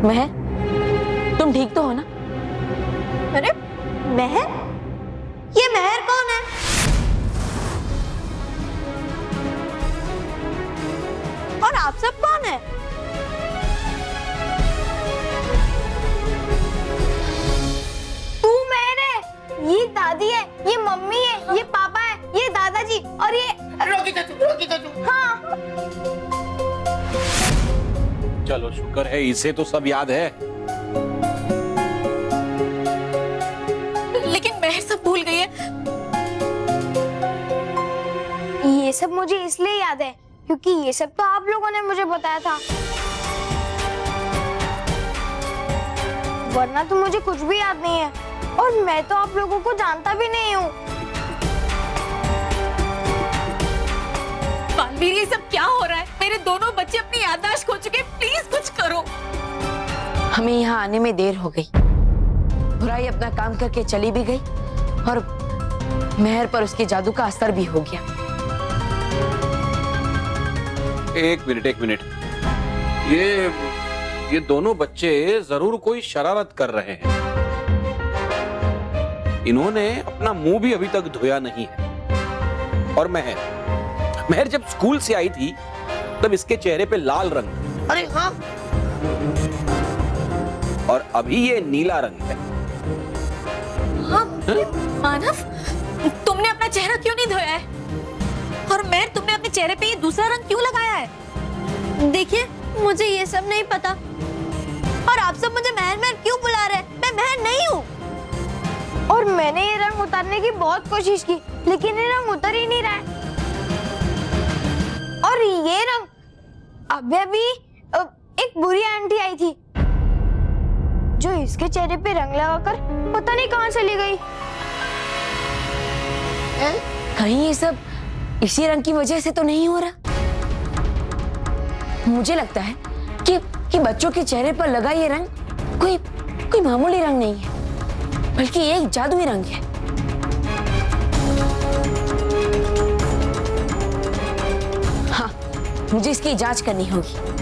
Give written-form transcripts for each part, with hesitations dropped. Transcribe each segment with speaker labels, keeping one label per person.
Speaker 1: महर, तुम ठीक तो हो ना?
Speaker 2: अरे महर? ये महर कौन है? और आप सब कौन है? तू महर है, ये दादी है, ये मम्मी है, ये पापा है, ये दादाजी और ये
Speaker 3: रोकी चाचू।
Speaker 2: हाँ।
Speaker 3: चलो शुक्र है, इसे तो सब याद है।
Speaker 2: लेकिन महर सब भूल गई है। ये सब मुझे इसलिए याद है क्योंकि ये सब तो आप लोगों ने मुझे बताया था, वरना तो मुझे कुछ भी याद नहीं है और मैं तो आप लोगों को जानता भी नहीं हूँ।
Speaker 4: बालवीर, ये सब क्या हो रहा है? मेरे दोनों बच्चे अपनी याददाश्त खो चुके, प्लीज कुछ करो।
Speaker 1: हमें यहाँ आने में देर हो गई। बुराई अपना काम करके चली भी गई और महर पर उसके जादू का असर भी हो गया।
Speaker 3: एक मिनट, ये दोनों बच्चे जरूर कोई शरारत कर रहे हैं। इन्होंने अपना मुंह भी अभी तक धोया नहीं है। और महर जब स्कूल से आई थी तब इसके चेहरे पे लाल रंग,
Speaker 5: अरे हाँ,
Speaker 3: और अभी ये नीला रंग है।
Speaker 4: हाँ, मानव, तुमने अपना चेहरा क्यों नहीं धोया है? और महर, तुमने अपने चेहरे पे ये दूसरा रंग क्यों लगाया है?
Speaker 2: देखिए, मुझे ये सब नहीं पता और आप सब मुझे महर महर क्यों बुला रहे हैं? मैं महर नहीं हूँ। और मैंने ये रंग उतारने की बहुत कोशिश की, लेकिन ये रंग उतर ही नहीं रहा है। और ये रंग अभी एक बुरी आंटी आई थी जो इसके चेहरे पे रंग लगाकर पता नहीं कहाँ चली गई।
Speaker 1: कहीं ये सब इसी रंग की वजह से तो नहीं हो रहा? मुझे लगता है कि बच्चों के चेहरे पर लगा ये रंग कोई मामूली रंग नहीं है, बल्कि एक जादुई रंग है। हाँ, मुझे इसकी जांच करनी होगी।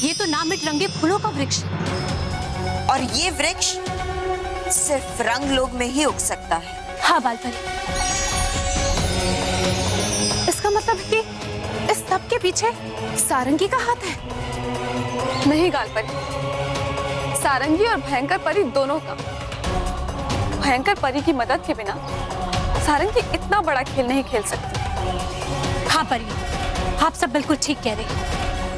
Speaker 4: ये तो नामित रंगे फूलों का वृक्ष है।
Speaker 5: और ये वृक्ष सिर्फ रंग लोक में ही उग सकता है।
Speaker 4: हाँ बालपरी, इसका मतलब है कि इस सब के पीछे सारंगी का हाथ है।
Speaker 6: नहीं गालपरी, सारंगी और भयंकर परी दोनों का। भयंकर परी की मदद के बिना सारंगी इतना बड़ा खेल नहीं खेल सकती।
Speaker 4: हाँ परी, आप सब बिल्कुल ठीक कह रहे हैं।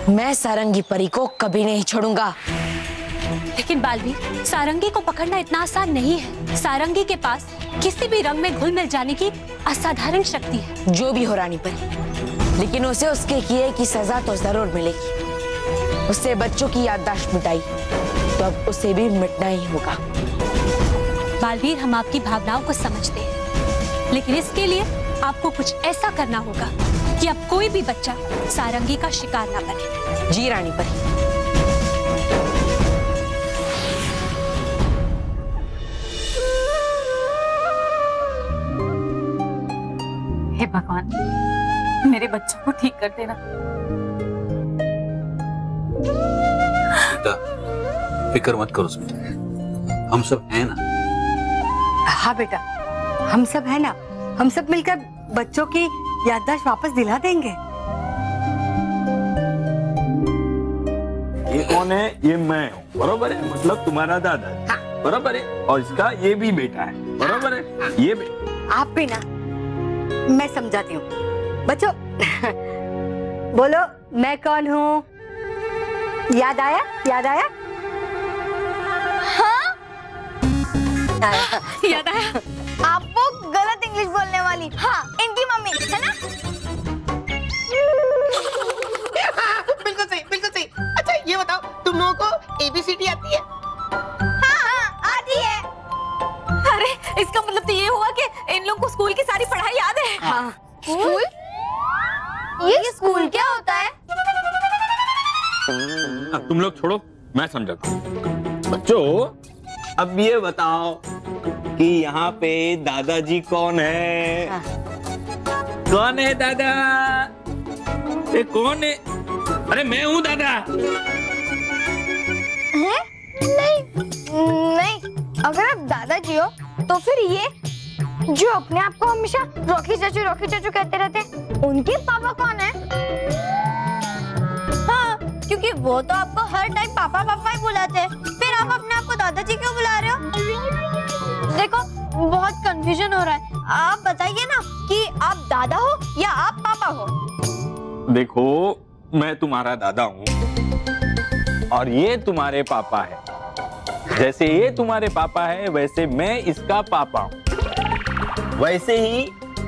Speaker 1: मैं सारंगी परी को कभी नहीं छोड़ूंगा।
Speaker 4: लेकिन बालवीर, सारंगी को पकड़ना इतना आसान नहीं है। सारंगी के पास किसी भी रंग में घुल मिल जाने की असाधारण शक्ति है।
Speaker 1: जो भी हो रानी परी, लेकिन उसे उसके किए की सजा तो जरूर मिलेगी। उससे बच्चों की याददाश्त मिटाई तो अब उसे भी मिटना ही होगा।
Speaker 4: बालवीर, हम आपकी भावनाओं को समझते हैं, लेकिन इसके लिए आपको कुछ ऐसा करना होगा कि अब कोई भी बच्चा सारंगी का शिकार ना बने।
Speaker 1: जी रानी परी।
Speaker 6: हे भगवान, मेरे बच्चों को ठीक कर देना।
Speaker 3: बेटा, फिक्र मत करो बेटा, हम सब हैं ना।
Speaker 7: हाँ बेटा, हम सब है ना, हम सब मिलकर बच्चों की याददाश्त वापस दिला देंगे।
Speaker 8: ये कौन है? ये मैं हूँ, बरोबर है, मतलब तुम्हारा दादा है।
Speaker 7: हाँ।
Speaker 8: बरोबर है, और इसका ये भी बेटा है, बरोबर है।
Speaker 7: हाँ।
Speaker 8: ये
Speaker 7: आप भी ना, मैं समझाती हूँ बच्चों। बोलो मैं कौन हूँ? याद आया? याद आया?
Speaker 2: हाँ
Speaker 4: याद आया?
Speaker 2: आप वो गलत इंग्लिश बोलने वाली, हाँ इनकी मम्मी है ना?
Speaker 9: बिल्कुल सही, बिल्कुल सही। अच्छा ये बताओ, तुम लोगों को ABCD आती है?
Speaker 2: हाँ हाँ आती है।
Speaker 4: अरे इसका मतलब तो ये हुआ कि इन लोगों को स्कूल की सारी पढ़ाई याद है।
Speaker 7: हाँ।
Speaker 2: स्कूल? ये स्कूल क्या होता है?
Speaker 8: अब तुम लोग छोड़ो, मैं समझाता हूँ। बच्चों, अब ये बताओ कि यहाँ पे दादाजी कौन है?
Speaker 7: हाँ।
Speaker 8: कौन है दादा? ये कौन है? अरे मैं हूँ दादा।
Speaker 2: हैं? नहीं नहीं, अगर आप दादाजी हो तो फिर ये जो अपने आप को हमेशा रॉकी चाचू कहते रहते हैं, उनके पापा कौन है? हाँ, क्योंकि वो तो आपको हर टाइम पापा पापा ही बुलाते हैं, फिर आप अपने आप को दादाजी क्यों बुला रहे हो? देखो बहुत कंफ्यूजन हो रहा है, आप बताइए ना कि आप दादा हो या आप पापा हो?
Speaker 8: देखो, मैं तुम्हारा दादा हूँ और ये तुम्हारे पापा है। जैसे ये तुम्हारे पापा है वैसे मैं इसका पापा हूँ, वैसे ही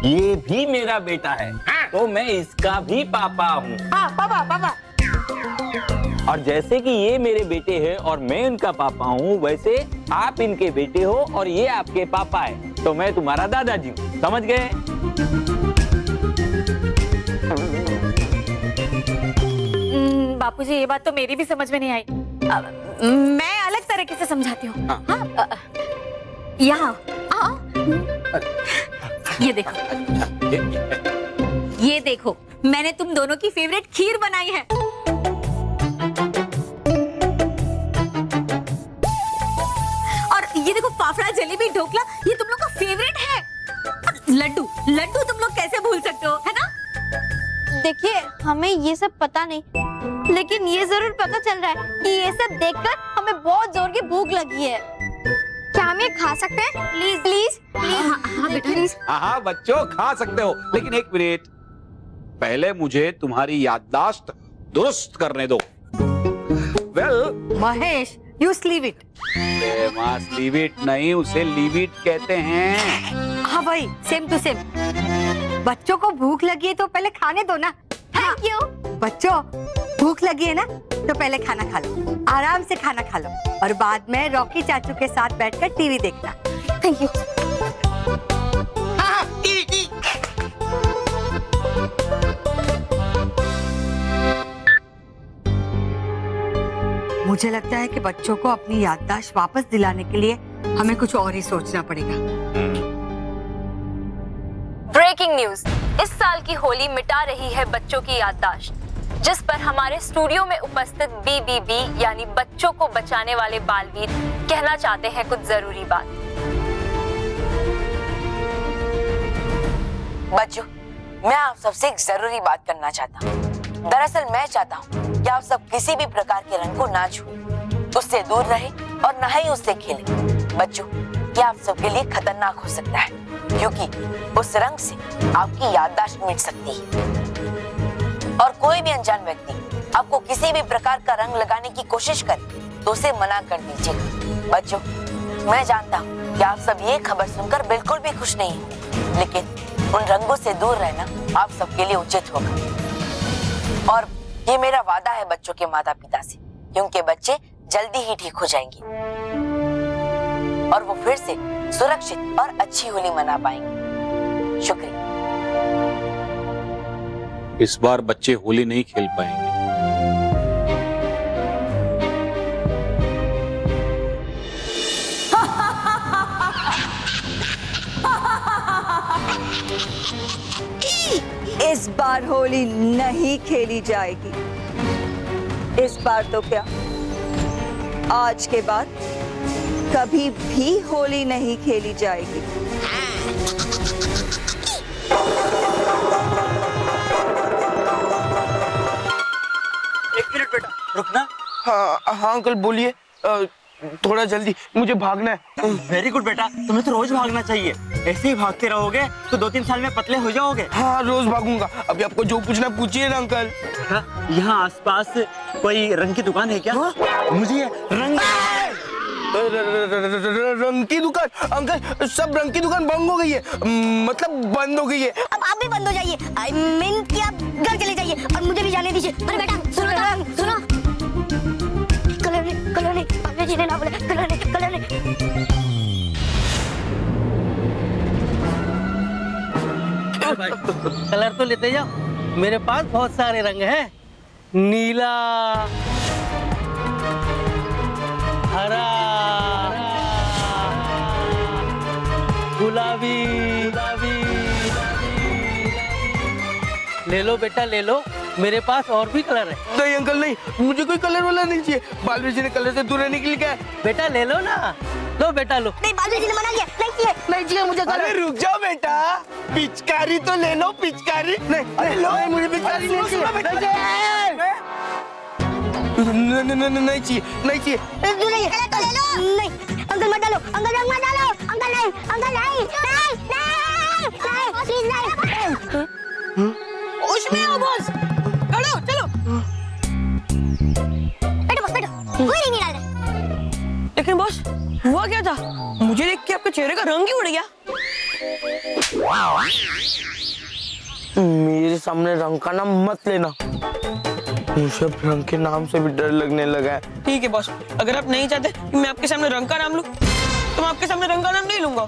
Speaker 8: ये भी मेरा बेटा है। तो मैं इसका भी पापा हूँ।
Speaker 7: हाँ पापा पापा।
Speaker 8: और जैसे कि ये मेरे बेटे हैं और मैं इनका पापा हूँ, वैसे आप इनके बेटे हो और ये आपके पापा है। तो मैं तुम्हारा दादाजी हूँ, समझ गए?
Speaker 4: बापूजी ये बात तो मेरी भी समझ में नहीं आई। मैं अलग तरीके से समझाती हूँ। हाँ, यहाँ आओ। ये देखो, ये देखो, मैंने तुम दोनों की फेवरेट खीर बनाई है। और ये देखो फाफड़ा, जलेबी, ढोकला, ये तुम लोग का फेवरेट है। लड्डू लड्डू तुम लोग कैसे भूल सकते हो, है ना?
Speaker 2: देखिए हमें ये सब पता नहीं, लेकिन ये जरूर पता चल रहा है कि ये सब देखकर हमें बहुत जोर की भूख लगी है। क्या हम ये खा सकते हैं? Please please please.
Speaker 4: हाँ बेटा,
Speaker 2: प्लीज।
Speaker 3: हाँ बच्चों खा सकते हो, लेकिन एक मिनट, पहले मुझे तुम्हारी याददाश्त दुरुस्त करने दो। Well
Speaker 7: Mahesh, you leave it.
Speaker 3: Leave it नहीं, उसे लीव इट कहते हैं।
Speaker 7: हाँ भाई, सेम टू सेम। बच्चों को भूख लगी है तो पहले खाने दो ना।
Speaker 2: Thank you.
Speaker 7: बच्चों, भूख लगी है ना तो पहले खाना खा लो, आराम से खाना खा लो, और बाद में रॉकी चाचू के साथ बैठकर टीवी देखना।
Speaker 2: Thank you.
Speaker 9: हाँ टीवी।
Speaker 7: मुझे लगता है कि बच्चों को अपनी याददाश्त वापस दिलाने के लिए हमें कुछ और ही सोचना पड़ेगा।
Speaker 10: ब्रेकिंग न्यूज, इस साल की होली मिटा रही है बच्चों की याददाश्त, जिस पर हमारे स्टूडियो में उपस्थित BBB यानी बच्चों को बचाने वाले बालवीर कहना चाहते हैं कुछ जरूरी बात।
Speaker 1: बच्चों, मैं आप सबसे एक जरूरी बात करना चाहता हूँ। दरअसल मैं चाहता हूँ कि आप सब किसी भी प्रकार के रंग को ना छुएं, उससे दूर रहें और ना ही उससे खेलें। बच्चों, ये आप सबके लिए खतरनाक हो सकता है, क्योंकि उस रंग से आपकी याददाश्त मिट सकती है। और कोई भी अनजान व्यक्ति आपको किसी भी प्रकार का रंग लगाने की कोशिश करे तो उसे मना कर दीजिए। बच्चों, मैं जानता हूँ कि आप सब ये खबर सुनकर बिल्कुल भी खुश नहीं हो, लेकिन उन रंगों से दूर रहना आप सबके लिए उचित होगा। और ये मेरा वादा है बच्चों के माता पिता से, क्योंकि बच्चे जल्दी ही ठीक हो जाएंगे और वो फिर से सुरक्षित और अच्छी होली मना पाएंगे। शुक्रिया।
Speaker 3: इस बार बच्चे होली नहीं खेल पाएंगे।
Speaker 11: इस बार होली नहीं खेली जाएगी। इस बार तो क्या, आज के बाद कभी भी होली नहीं खेली जाएगी।
Speaker 9: एक मिनट बेटा, रुकना। हाँ अंकल बोलिए, थोड़ा जल्दी, मुझे भागना है।
Speaker 12: वेरी गुड बेटा, तुम्हें तो रोज भागना चाहिए। ऐसे ही भागते रहोगे तो 2-3 साल में पतले हो जाओगे।
Speaker 9: हाँ रोज भागूंगा। अभी आपको जो पूछना पूछिए ना अंकल।
Speaker 12: यहाँ आसपास कोई रंग की दुकान है क्या? मुझे रंग
Speaker 9: रंग की दुकान? अंकल सब रंग की दुकान बंद हो गई है, मतलब बंद हो गई है।
Speaker 2: अब आप भी बंद हो जाइए। आई मीन कि आप घर चले जाइए और मुझे भी जाने दीजिए। अरे बेटा सुनो, कलर नहीं, अंग्रेजी ने ना बोले, कलर नहीं।
Speaker 12: कलर तो लेते जाओ, मेरे पास बहुत सारे रंग हैं। नीला, हरा, गुलाबी। ले लो बेटा ले लो, मेरे पास और भी कलर है।
Speaker 9: नहीं अंकल नहीं, मुझे कोई कलर वाला नहीं चाहिए। बालवीर जी ने कलर से दूर रहने के लिए क्या है?
Speaker 12: बेटा ले लो ना, लो बेटा लो।
Speaker 2: नहीं, बालवीर जी ने मना किया, नहीं चाहिए मुझे कलर।
Speaker 9: अरे रुक जाओ बेटा, पिचकारी तो ले लो, पिचकारी। नहीं लो, मुझे पिचकारी नहीं चाहिए। नहीं चाहिए।
Speaker 2: तू नहीं है तो ले लो। नहीं अंकल मत डालो, अंकल रंग मत डालो। अंकल नहीं प्लीज नहीं।
Speaker 6: उसमें आओ बॉस, चलो
Speaker 2: बैठो कोई नहीं डाल रहा।
Speaker 6: लेकिन बॉस हुआ क्या था? मुझे देख के आपके चेहरे का रंग ही उड़ गया।
Speaker 9: मेरे सामने रंग का नाम मत लेना, मुझे रंग के नाम से भी डर लगने लगा है।
Speaker 6: ठीक है बॉस, अगर आप नहीं चाहते कि मैं आपके सामने रंग का नाम लूं, तो मैं आपके सामने रंग का नाम नहीं लूंगा।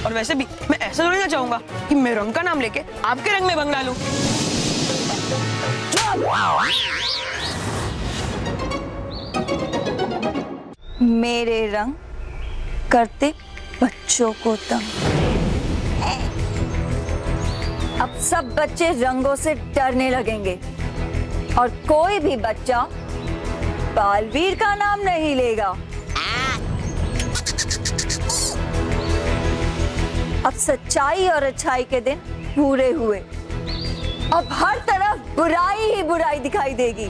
Speaker 6: और वैसे भी मैं ऐसा थोड़ी ना चाहूंगा कि मैं रंग का नाम लेके आपके रंग में भंग डालूं।
Speaker 11: मेरे रंग करते बच्चों को तंग। अब सब बच्चे रंगों से डरने लगेंगे और कोई भी बच्चा बालवीर का नाम नहीं लेगा। अब सच्चाई और अच्छाई के दिन पूरे हुए। अब हर तरफ बुराई ही बुराई दिखाई देगी।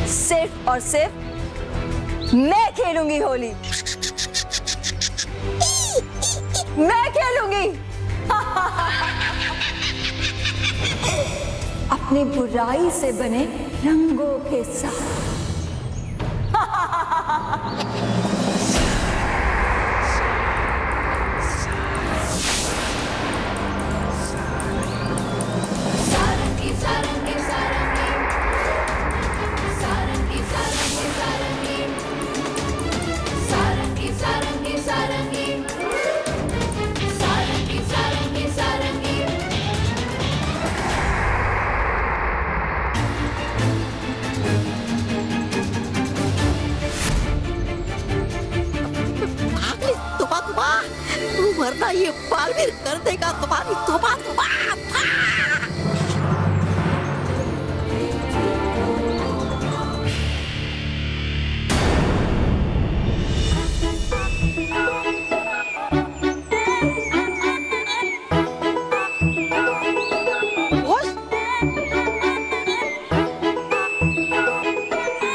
Speaker 11: सिर्फ और सिर्फ मैं खेलूंगी होली, मैं खेलूंगी अपनी बुराई से बने रंगों के साथ।
Speaker 2: वरना ये बालवीर कर देगा तुम्हारी तौबा।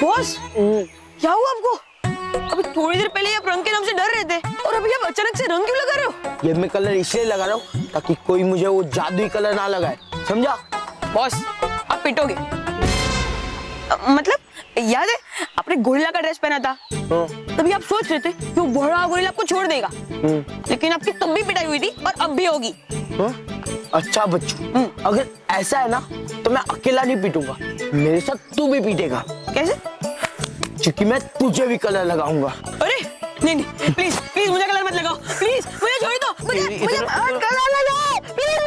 Speaker 6: बॉस क्या हुआ आपको? अभी थोड़ी देर पहले आप रंग के नाम से डर रहे थे और अभी आप अचानक से रंग क्यों लगा रहे हो?
Speaker 9: ये मैं कलर इसलिए लगा रहा हूँ ताकि कोई मुझे वो जादुई कलर ना लगाए, समझा?
Speaker 6: बॉस आप पिटोगे। मतलब याद है आपने गोरिल्ला का ड्रेस पहना था, तभी आप सोच रहे थे कि वो बड़ा गोरिल्ला आपको छोड़ देगा, लेकिन आपकी तब भी पिटाई हुई थी और अब भी होगी।
Speaker 9: अच्छा बच्चू, अगर ऐसा है ना तो मैं अकेला नहीं पीटूंगा, मेरे साथ तू भी पीटेगा।
Speaker 6: कैसे?
Speaker 9: क्योंकि मैं तुझे भी कलर लगाऊंगा।
Speaker 6: अरे नहीं प्लीज मुझे कलर मत लगाओ, प्लीज मुझे छोड़ दो, मुझे कलर लगाओ, प्लीज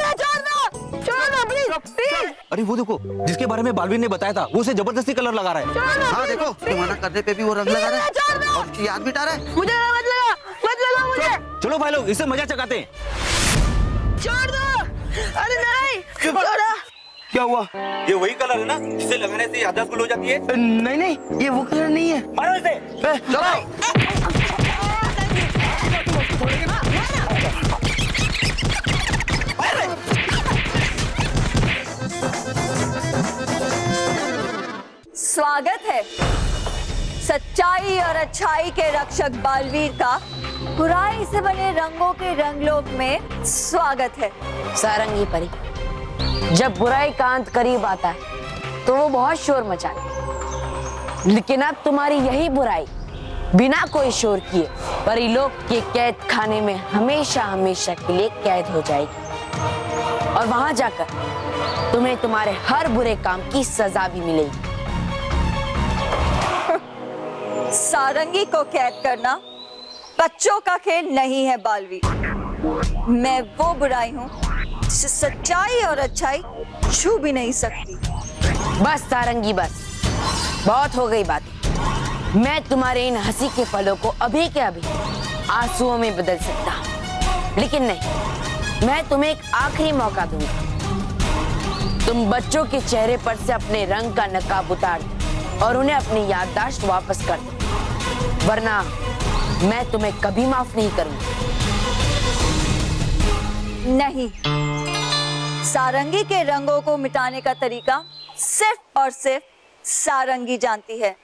Speaker 6: छोड़ दो प्लीज।
Speaker 12: अरे वो देखो जिसके बारे में बालवीर ने बताया था, वो उसे जबरदस्ती कलर लगा रहा है।
Speaker 9: हाँ देखो, तुम्हारा करने पे भी वो रंग लगा रहा है और याद भी रहा है।
Speaker 6: मुझे मत लगा मुझे।
Speaker 12: चलो भाई लोग, इससे मजा चकाते हैं।
Speaker 6: छोड़ दो। अरे नहीं छोड़ा।
Speaker 9: क्या हुआ?
Speaker 12: ये वही कलर है ना जिसे लगाने से याददाश्त गुल हो जाती है?
Speaker 9: नहीं ये वो कलर नहीं है।
Speaker 12: मारो इसे।
Speaker 9: चलो।
Speaker 11: स्वागत है सच्चाई और अच्छाई के रक्षक बालवीर का बुराई से बने रंगों के रंगलोक में स्वागत है।
Speaker 1: सारंगी परी, जब बुराई का अंत करीब आता है तो वो बहुत शोर मचाती है, लेकिन अब तुम्हारी यही बुराई बिना कोई शोर किए परीलोक के कैद खाने में हमेशा हमेशा के लिए कैद हो जाएगी और वहां जाकर तुम्हें तुम्हारे हर बुरे काम की सजा भी मिलेगी।
Speaker 11: सारंगी को कैद करना बच्चों का खेल नहीं है बालवीर। मैं वो बुराई हूँ जिसे सच्चाई और अच्छाई छू भी नहीं सकती।
Speaker 1: बस सारंगी बस, बहुत हो गई बातें। मैं तुम्हारे इन हंसी के पलों को अभी के अभी आंसुओं में बदल सकता हूँ, लेकिन नहीं, मैं तुम्हें एक आखिरी मौका दूंगा। तुम बच्चों के चेहरे पर से अपने रंग का नकाब उतार दो और उन्हें अपनी याददाश्त वापस कर दो, वरना मैं तुम्हें कभी माफ नहीं करूंगी।
Speaker 11: नहीं, सारंगी के रंगों को मिटाने का तरीका सिर्फ और सिर्फ सारंगी जानती है।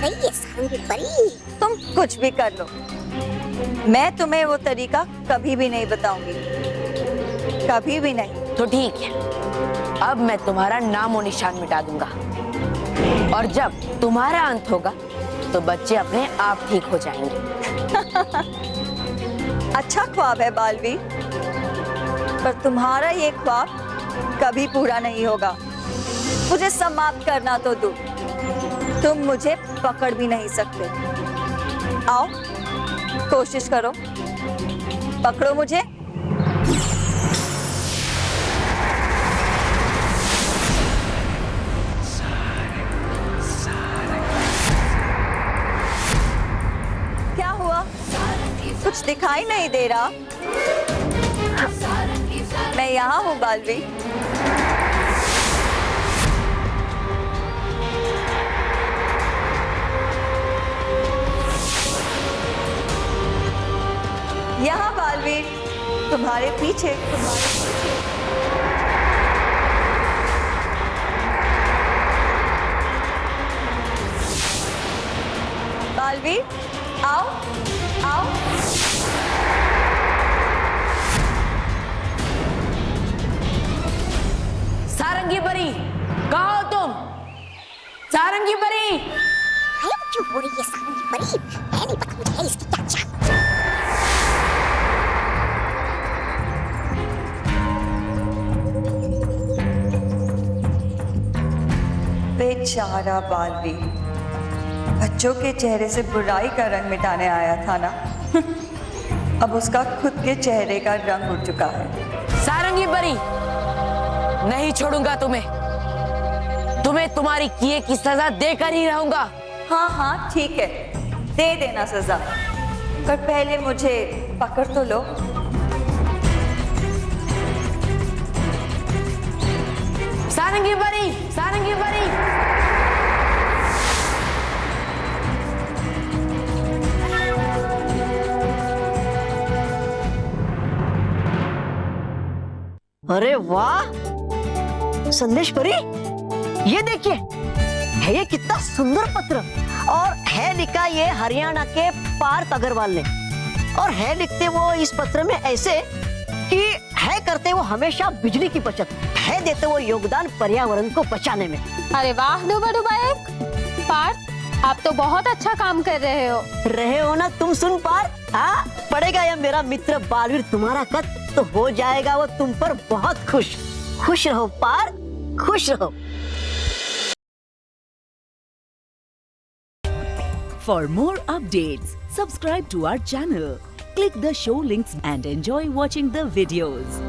Speaker 2: नहीं सारंगी परी,
Speaker 11: तुम कुछ भी कर लो, मैं तुम्हें वो तरीका कभी भी नहीं बताऊंगी, कभी भी नहीं।
Speaker 1: तो ठीक है, अब मैं तुम्हारा नाम और निशान मिटा दूंगा और जब तुम्हारा अंत होगा तो बच्चे अपने आप ठीक हो जाएंगे।
Speaker 11: अच्छा ख्वाब है बालवीर, पर तुम्हारा ये ख्वाब कभी पूरा नहीं होगा। मुझे समाप्त करना तो दो, तुम मुझे पकड़ भी नहीं सकते। आओ कोशिश करो, पकड़ो मुझे। क्या हुआ? कुछ दिखाई नहीं दे रहा? मैं यहाँ हूँ बालवीर। यहाँ बालवीर, तुम्हारे पीछे, बालवीर आओ आओ।
Speaker 1: सारंगी परी, कहाँ हो तुम? सारंगी परी,
Speaker 2: क्यों हो रही है सारंगी परी? है नहीं पता मुझे इसकी क्या चाल।
Speaker 11: बेचारा बालवीर, बच्चों के चेहरे से बुराई का रंग मिटाने आया था ना। अब उसका खुद के चेहरे का रंग उड़ चुका है।
Speaker 1: सारंगी परी, नहीं छोड़ूंगा तुम्हें, तुम्हें तुम्हारी किए की सजा देकर ही रहूंगा।
Speaker 11: हाँ हाँ ठीक है, दे देना सजा, पर पहले मुझे पकड़ तो लो।
Speaker 1: सारंगी परी, सारंगी परी।
Speaker 7: अरे वाह संदेश परी, ये देखिए, है ये कितना सुंदर पत्र, और है लिखा ये हरियाणा के पार्थ अग्रवाल ने, और है लिखते वो इस पत्र में ऐसे कि है करते वो हमेशा बिजली की बचत, है देते वो योगदान पर्यावरण को बचाने में।
Speaker 10: अरे वाह डुबा एक पार्थ, आप तो बहुत अच्छा काम कर रहे हो
Speaker 7: ना तुम। सुन पार्थ, हाँ पढ़ेगा यह मेरा मित्र बालवीर तुम्हारा खत तो हो जाएगा वो तुम पर बहुत खुश। खुश रहो पार्थ, खुश रहो।
Speaker 13: For more updates, subscribe to our channel, click the show links and enjoy watching the videos.